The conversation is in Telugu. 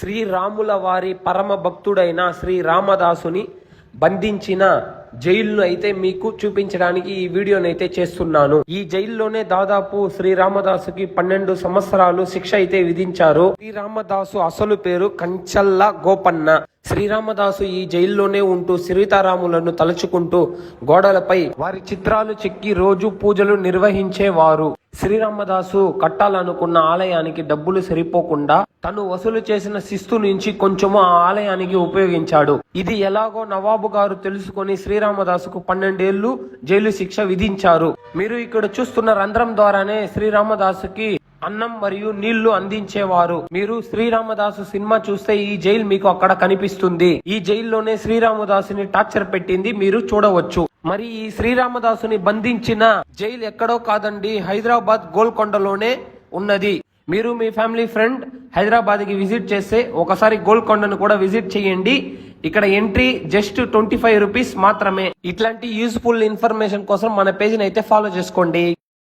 శ్రీరాముల వారి పరమ భక్తుడైన శ్రీ రామదాసుని బంధించిన జైలును అయితే మీకు చూపించడానికి ఈ వీడియోని అయితే చేస్తున్నాను. ఈ జైల్లోనే దాదాపు శ్రీరామదాసుకి 12 సంవత్సరాలు శిక్ష అయితే విధించారు. శ్రీరామదాసు అసలు పేరు కంచల్ల గోపన్న. శ్రీరామదాసు ఈ జైల్లోనే ఉంటూ సీతారాములను తలుచుకుంటూ గోడలపై వారి చిత్రాలు చెక్కి రోజు పూజలు నిర్వహించేవారు. శ్రీరామదాసు కట్టాలనుకున్న ఆలయానికి డబ్బులు సరిపోకుండా తను వసూలు చేసిన శిస్తు నుంచి కొంచెము ఆ ఆలయానికి ఉపయోగించాడు. ఇది ఎలాగో నవాబు గారు తెలుసుకొని శ్రీరామదాసుకు 12 ఏళ్లు జైలు శిక్ష విధించారు. మీరు ఇక్కడ చూస్తున్న రంధ్రం ద్వారానే శ్రీరామదాసుకి అన్నం మరియు నీళ్లు అందించేవారు. మీరు శ్రీరామదాసు సినిమా చూస్తే ఈ జైలు మీకు అక్కడ కనిపిస్తుంది. ఈ జైల్లోనే శ్రీరామదాసుని టార్చర్ పెట్టింది మీరు చూడవచ్చు. మరి ఈ శ్రీరామదాసుని బంధించిన జైలు ఎక్కడో కాదండి, హైదరాబాద్ గోల్కొండలోనే ఉన్నది. మీరు మీ ఫ్యామిలీ ఫ్రెండ్ హైదరాబాద్ కి విజిట్ చేస్తే ఒకసారి గోల్కొండను కూడా విజిట్ చేయండి. ఇక్కడ ఎంట్రీ జస్ట్ 25 రూపీస్ మాత్రమే. ఇట్లాంటి యూస్ఫుల్ ఇన్ఫర్మేషన్ కోసం మన పేజ్ ని అయితే ఫాలో చేసుకోండి.